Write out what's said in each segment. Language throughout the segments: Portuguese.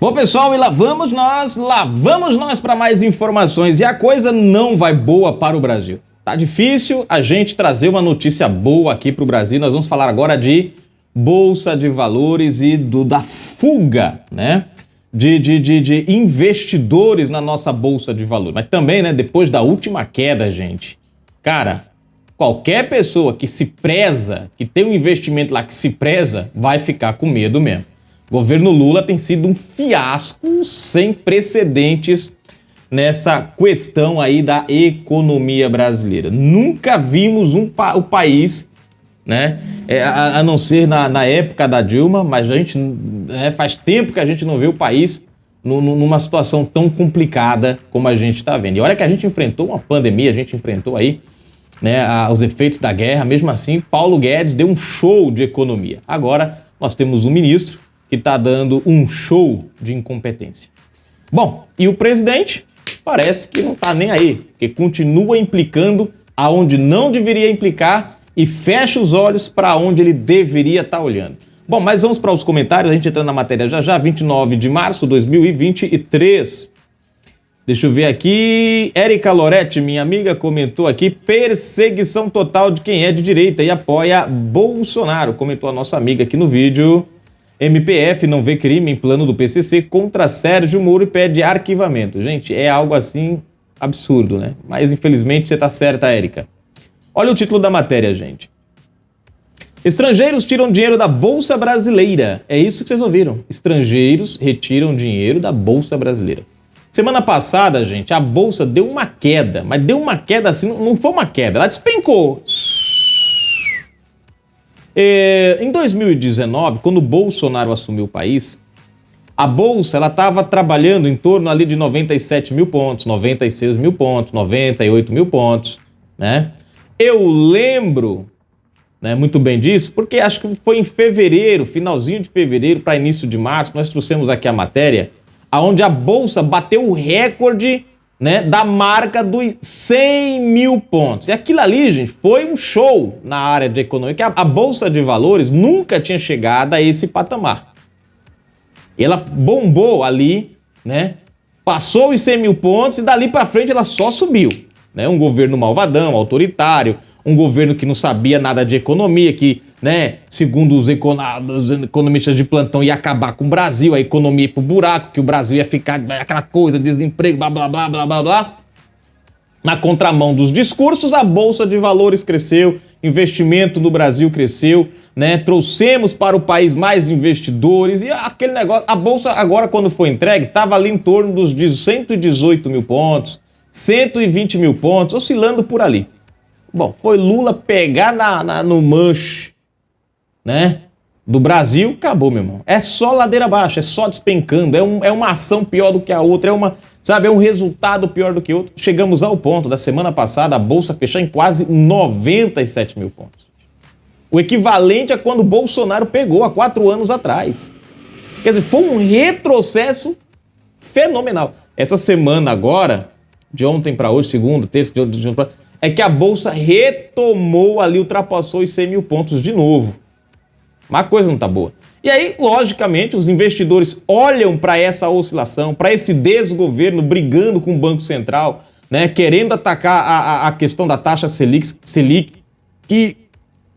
Bom, pessoal, e lá vamos nós para mais informações. E a coisa não vai boa para o Brasil. Tá difícil a gente trazer uma notícia boa aqui para o Brasil. Nós vamos falar agora de Bolsa de Valores e da fuga, né? De investidores na nossa Bolsa de Valores. Mas também, né, depois da última queda, gente, cara, qualquer pessoa que se preza, que tem um investimento lá que se preza, vai ficar com medo mesmo. O governo Lula tem sido um fiasco sem precedentes nessa questão aí da economia brasileira. Nunca vimos o país, né, a não ser na época da Dilma, mas a gente faz tempo que a gente não vê o país numa situação tão complicada como a gente está vendo. E olha que a gente enfrentou uma pandemia, a gente enfrentou aí, né, os efeitos da guerra. Mesmo assim, Paulo Guedes deu um show de economia. Agora nós temos um ministro que está dando um show de incompetência. Bom, e o presidente parece que não está nem aí, porque continua implicando aonde não deveria implicar e fecha os olhos para onde ele deveria estar olhando. Bom, mas vamos para os comentários, a gente entra na matéria já, 29 de março de 2023. Deixa eu ver aqui, Érica Loretti, minha amiga, comentou aqui: perseguição total de quem é de direita e apoia Bolsonaro. Comentou a nossa amiga aqui no vídeo. MPF não vê crime em plano do PCC contra Sérgio Moro e pede arquivamento. Gente, é algo assim absurdo, né? Mas infelizmente você tá certa, Érica. Olha o título da matéria, gente. Estrangeiros tiram dinheiro da Bolsa Brasileira. É isso que vocês ouviram. Estrangeiros retiram dinheiro da Bolsa Brasileira. Semana passada, gente, a Bolsa deu uma queda, mas deu uma queda assim, não foi uma queda, ela despencou. Em 2019, quando o Bolsonaro assumiu o país, a Bolsa estava trabalhando em torno ali de 97 mil pontos, 96 mil pontos, 98 mil pontos, né? Eu lembro, né, muito bem disso, porque acho que foi em fevereiro, finalzinho de fevereiro para início de março, nós trouxemos aqui a matéria, onde a Bolsa bateu o recorde, né, da marca dos 100 mil pontos. E aquilo ali, gente, foi um show na área de economia, que a Bolsa de Valores nunca tinha chegado a esse patamar. E ela bombou ali, né, passou os 100 mil pontos e dali para frente ela só subiu. Né? Um governo malvadão, autoritário, um governo que não sabia nada de economia, que, né, segundo os economistas de plantão, ia acabar com o Brasil, a economia ia pro buraco, que o Brasil ia ficar aquela coisa, desemprego, blá, blá, blá, blá, blá, blá. Na contramão dos discursos, a Bolsa de Valores cresceu, investimento no Brasil cresceu, né, trouxemos para o país mais investidores e aquele negócio, a Bolsa agora quando foi entregue, estava ali em torno dos 118 mil pontos, 120 mil pontos, oscilando por ali. Bom, foi Lula pegar no manche, né, do Brasil, acabou, meu irmão. É só ladeira abaixo, é só despencando, é uma ação pior do que a outra, é um resultado pior do que outro. Chegamos ao ponto da semana passada a Bolsa fechar em quase 97 mil pontos. O equivalente a quando o Bolsonaro pegou há 4 anos atrás. Quer dizer, foi um retrocesso fenomenal. Essa semana agora, de ontem para hoje, segunda, terça, de ontem para é que a Bolsa retomou ali, ultrapassou os 100 mil pontos de novo. Mas a coisa não tá boa. E aí, logicamente, os investidores olham para essa oscilação, para esse desgoverno brigando com o Banco Central, né, querendo atacar a questão da taxa Selic, que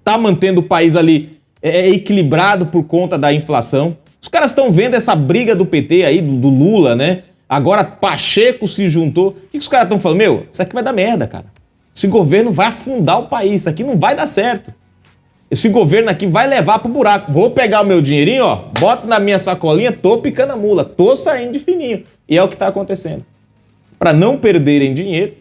tá mantendo o país ali equilibrado por conta da inflação. Os caras estão vendo essa briga do PT aí, do Lula, né? Agora Pacheco se juntou. O que os caras estão falando? Meu, isso aqui vai dar merda, cara. Esse governo vai afundar o país, isso aqui não vai dar certo. Esse governo aqui vai levar pro buraco. Vou pegar o meu dinheirinho, ó, boto na minha sacolinha, tô picando a mula, tô saindo de fininho. E é o que tá acontecendo. Para não perderem dinheiro,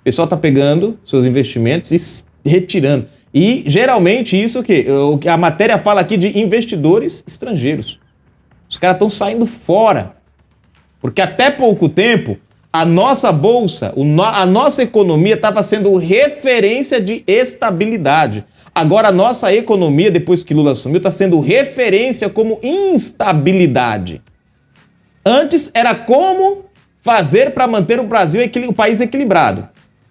o pessoal tá pegando seus investimentos e retirando. E geralmente isso o que a matéria fala aqui de investidores estrangeiros. Os caras estão saindo fora. Porque até pouco tempo, a nossa bolsa, a nossa economia estava sendo referência de estabilidade. Agora a nossa economia, depois que Lula assumiu, está sendo referência como instabilidade. Antes era como fazer para manter o Brasil, o país equilibrado.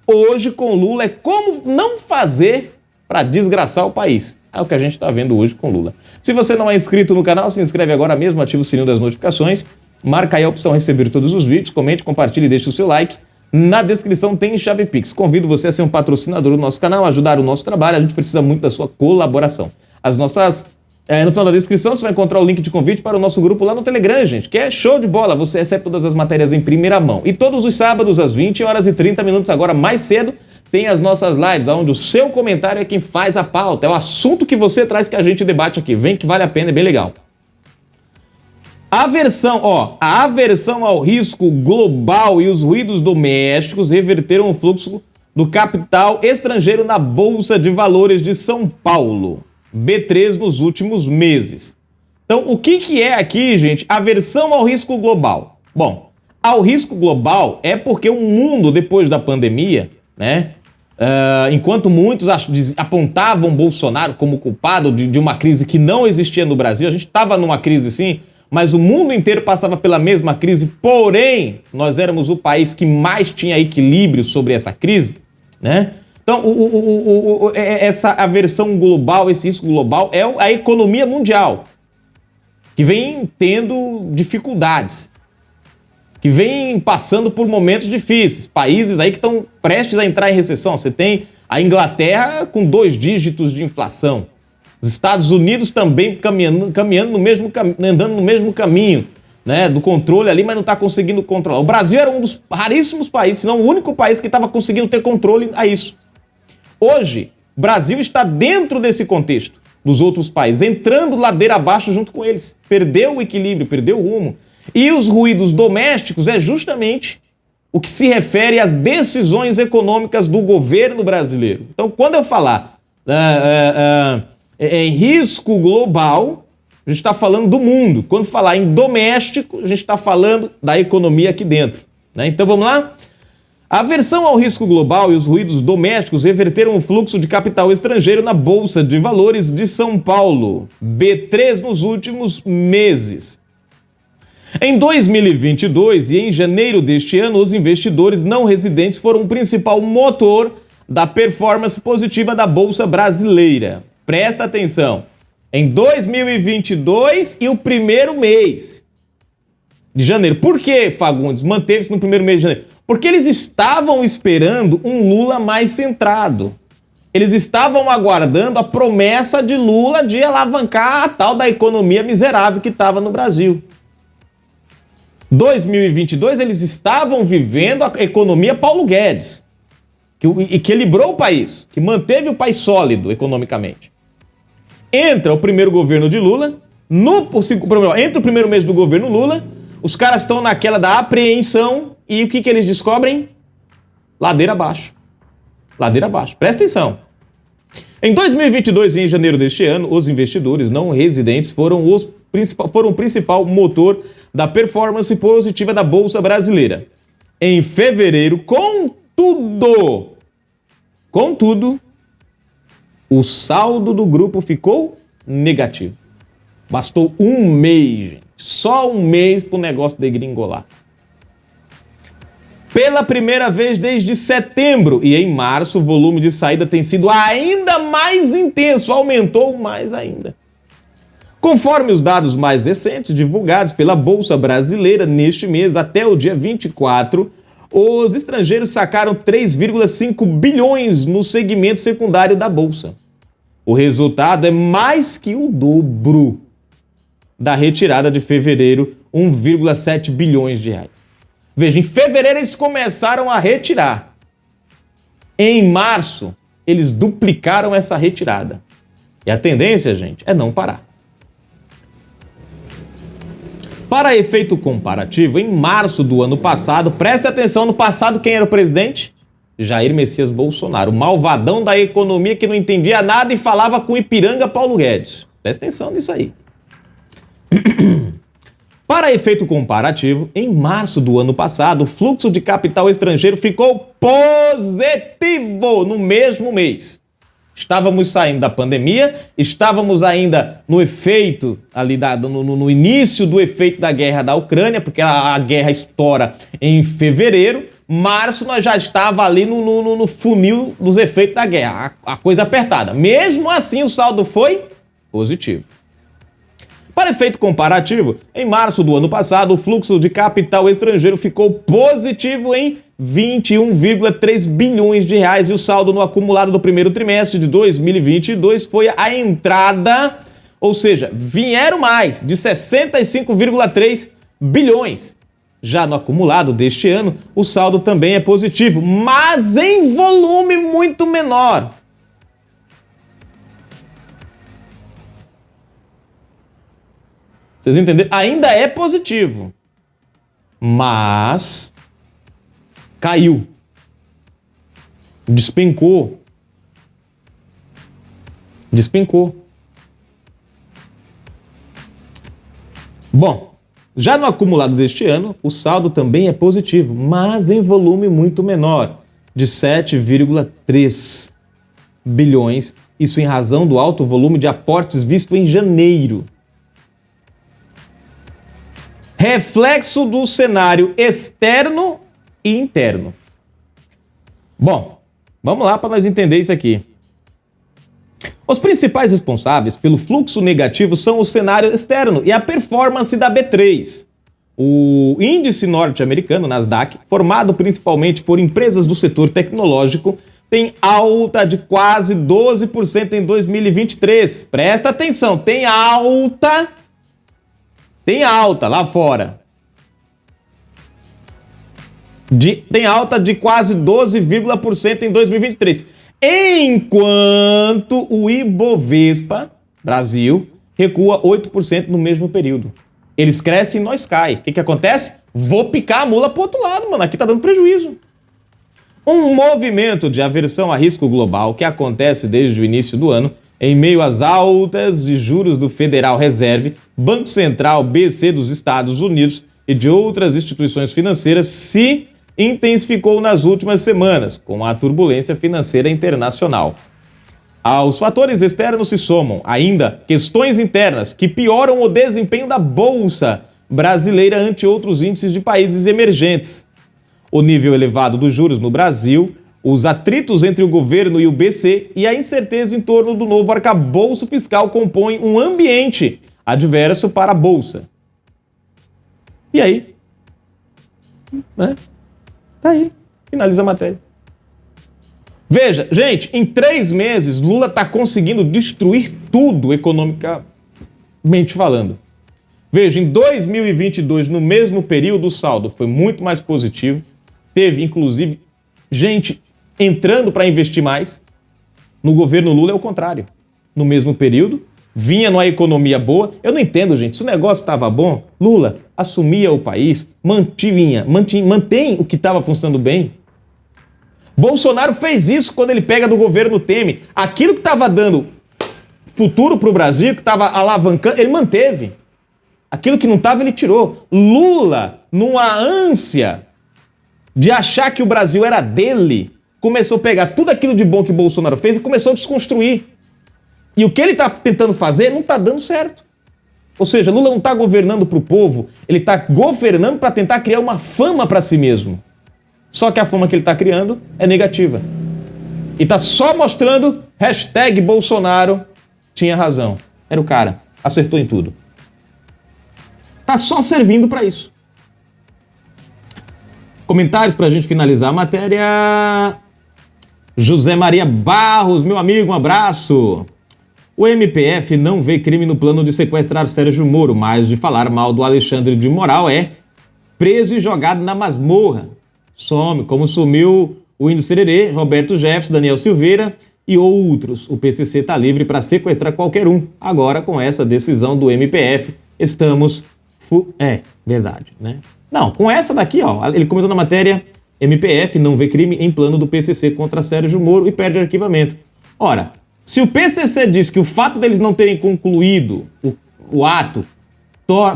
Hoje, com Lula, é como não fazer para desgraçar o país. É o que a gente está vendo hoje com Lula. Se você não é inscrito no canal, se inscreve agora mesmo, ativa o sininho das notificações, marca aí a opção receber todos os vídeos, comente, compartilhe e deixe o seu like. Na descrição tem chave Pix. Convido você a ser um patrocinador do nosso canal, ajudar o nosso trabalho, a gente precisa muito da sua colaboração. No final da descrição você vai encontrar o link de convite para o nosso grupo lá no Telegram, gente, que é show de bola, você recebe todas as matérias em primeira mão. E todos os sábados, às 20h30, agora mais cedo, tem as nossas lives, onde o seu comentário é quem faz a pauta, é o assunto que você traz que a gente debate aqui. Vem que vale a pena, é bem legal. A aversão ao risco global e os ruídos domésticos reverteram o fluxo do capital estrangeiro na Bolsa de Valores de São Paulo, B3, nos últimos meses. Então, o que é aqui, gente, aversão ao risco global? Bom, ao risco global é porque o mundo, depois da pandemia, né, enquanto muitos apontavam Bolsonaro como culpado de uma crise que não existia no Brasil, a gente estava numa crise sim, mas o mundo inteiro passava pela mesma crise, porém, nós éramos o país que mais tinha equilíbrio sobre essa crise, né? Então, essa aversão global, esse risco global é a economia mundial, que vem tendo dificuldades, que vem passando por momentos difíceis. Países aí que estão prestes a entrar em recessão. Você tem a Inglaterra com 2 dígitos de inflação. Os Estados Unidos também andando no mesmo caminho, né, do controle ali, mas não está conseguindo controlar. O Brasil era um dos raríssimos países, se não o único país que estava conseguindo ter controle a isso. Hoje, o Brasil está dentro desse contexto dos outros países, entrando ladeira abaixo junto com eles. Perdeu o equilíbrio, perdeu o rumo. E os ruídos domésticos é justamente o que se refere às decisões econômicas do governo brasileiro. Então, quando eu falar em risco global, a gente está falando do mundo. Quando falar em doméstico, a gente está falando da economia aqui dentro, né? Então, vamos lá? A aversão ao risco global e os ruídos domésticos reverteram o fluxo de capital estrangeiro na Bolsa de Valores de São Paulo, B3, nos últimos meses. Em 2022 e em janeiro deste ano, os investidores não residentes foram o principal motor da performance positiva da Bolsa brasileira. Presta atenção. Em 2022 e o primeiro mês de janeiro. Por que, Fagundes, manteve-se no primeiro mês de janeiro? Porque eles estavam esperando um Lula mais centrado. Eles estavam aguardando a promessa de Lula de alavancar a tal da economia miserável que estava no Brasil. 2022, eles estavam vivendo a economia Paulo Guedes, que equilibrou o país, que manteve o país sólido economicamente. Entra o primeiro governo de Lula, entre o primeiro mês do governo Lula, os caras estão naquela da apreensão e o que eles descobrem? Ladeira abaixo. Ladeira abaixo. Presta atenção. Em 2022 e em janeiro deste ano, os investidores não residentes foram o principal motor da performance positiva da Bolsa brasileira. Em fevereiro, contudo, o saldo do grupo ficou negativo. Bastou um mês, gente. Só um mês para o negócio degringolar. Pela primeira vez desde setembro e em março, o volume de saída tem sido ainda mais intenso, aumentou mais ainda. Conforme os dados mais recentes divulgados pela Bolsa Brasileira neste mês, até o dia 24, os estrangeiros sacaram 3,5 bilhões no segmento secundário da Bolsa. O resultado é mais que o dobro da retirada de fevereiro, 1,7 bilhões de reais. Veja, em fevereiro eles começaram a retirar. Em março, eles duplicaram essa retirada. E a tendência, gente, é não parar. Para efeito comparativo, em março do ano passado, preste atenção, no passado quem era o presidente? Jair Messias Bolsonaro, o malvadão da economia que não entendia nada e falava com Ipiranga Paulo Guedes. Presta atenção nisso aí. Para efeito comparativo, em março do ano passado, o fluxo de capital estrangeiro ficou positivo no mesmo mês. Estávamos saindo da pandemia, estávamos ainda no efeito, ali no início do efeito da guerra da Ucrânia, porque a guerra estoura em fevereiro, março nós já estava ali no funil dos efeitos da guerra, a coisa apertada. Mesmo assim, o saldo foi positivo. Para efeito comparativo, em março do ano passado, o fluxo de capital estrangeiro ficou positivo em 21,3 bilhões de reais e o saldo no acumulado do primeiro trimestre de 2022 foi a entrada, ou seja, vieram mais de 65,3 bilhões. Já no acumulado deste ano, o saldo também é positivo, mas em volume muito menor. Vocês entenderam? Ainda é positivo, mas caiu, despencou. Bom, já no acumulado deste ano, o saldo também é positivo, mas em volume muito menor, de 7,3 bilhões, isso em razão do alto volume de aportes visto em janeiro. Reflexo do cenário externo e interno. Bom, vamos lá para nós entender isso aqui. Os principais responsáveis pelo fluxo negativo são o cenário externo e a performance da B3. O índice norte-americano, Nasdaq, formado principalmente por empresas do setor tecnológico, tem alta de quase 12% em 2023. Presta atenção, tem alta lá fora. Tem alta de quase 12% em 2023. Enquanto o Ibovespa, Brasil, recua 8% no mesmo período. Eles crescem e nós cai. O que acontece? Vou picar a mula pro outro lado, mano. Aqui tá dando prejuízo. Um movimento de aversão a risco global que acontece desde o início do ano, em meio às altas de juros do Federal Reserve, Banco Central, BC dos Estados Unidos e de outras instituições financeiras, se intensificou nas últimas semanas, com a turbulência financeira internacional. Aos fatores externos se somam, ainda, questões internas que pioram o desempenho da Bolsa brasileira ante outros índices de países emergentes. O nível elevado dos juros no Brasil, os atritos entre o governo e o BC e a incerteza em torno do novo arcabouço fiscal compõem um ambiente adverso para a Bolsa. E aí? Né? Tá aí. Finaliza a matéria. Veja, gente, em 3 meses, Lula está conseguindo destruir tudo economicamente falando. Veja, em 2022, no mesmo período, o saldo foi muito mais positivo. Teve, inclusive, gente entrando para investir mais. No governo Lula é o contrário. No mesmo período, vinha numa economia boa. Eu não entendo, gente. Se o negócio estava bom, Lula assumia o país, mantém o que estava funcionando bem. Bolsonaro fez isso quando ele pega do governo Temer. Aquilo que estava dando futuro para o Brasil, que estava alavancando, ele manteve. Aquilo que não estava, ele tirou. Lula, numa ânsia de achar que o Brasil era dele, começou a pegar tudo aquilo de bom que Bolsonaro fez e começou a desconstruir. E o que ele está tentando fazer não está dando certo. Ou seja, Lula não está governando para o povo, ele está governando para tentar criar uma fama para si mesmo. Só que a fama que ele está criando é negativa. E está só mostrando #Bolsonaro tinha razão. Era o cara, acertou em tudo. Está só servindo para isso. Comentários para a gente finalizar a matéria. José Maria Barros, meu amigo, um abraço. O MPF não vê crime no plano de sequestrar Sérgio Moro, mas de falar mal do Alexandre de Moraes é preso e jogado na masmorra. Some, como sumiu o Índio Sererê, Roberto Jefferson, Daniel Silveira e outros. O PCC está livre para sequestrar qualquer um. Agora, com essa decisão do MPF, estamos... É, verdade, né? Não, com essa daqui, ó, ele comentou na matéria, MPF não vê crime em plano do PCC contra Sérgio Moro e perde arquivamento. Ora, se o PCC diz que o fato deles não terem concluído o ato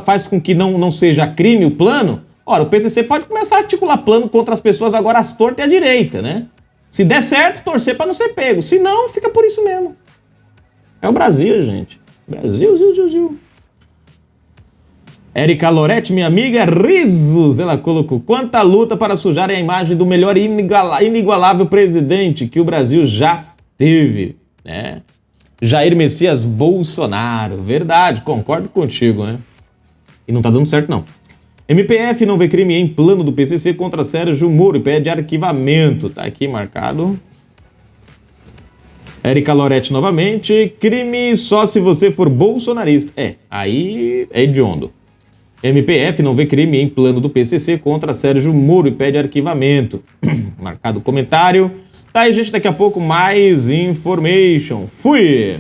faz com que não seja crime o plano, ora, o PCC pode começar a articular plano contra as pessoas agora às tortas e à direita, né? Se der certo, torcer para não ser pego. Se não, fica por isso mesmo. É o Brasil, gente. Brasil. Érica Loretti, minha amiga, risos, ela colocou: quanta luta para sujar a imagem do melhor e inigualável presidente que o Brasil já teve, né? Jair Messias Bolsonaro, verdade, concordo contigo, né? E não tá dando certo, não. MPF não vê crime em plano do PCC contra Sérgio Moro e pede arquivamento, tá aqui marcado. Érica Loretti novamente, crime só se você for bolsonarista. Aí é hediondo. MPF não vê crime em plano do PCC contra Sérgio Moro e pede arquivamento. Marcado o comentário. Tá aí, gente, daqui a pouco mais information. Fui!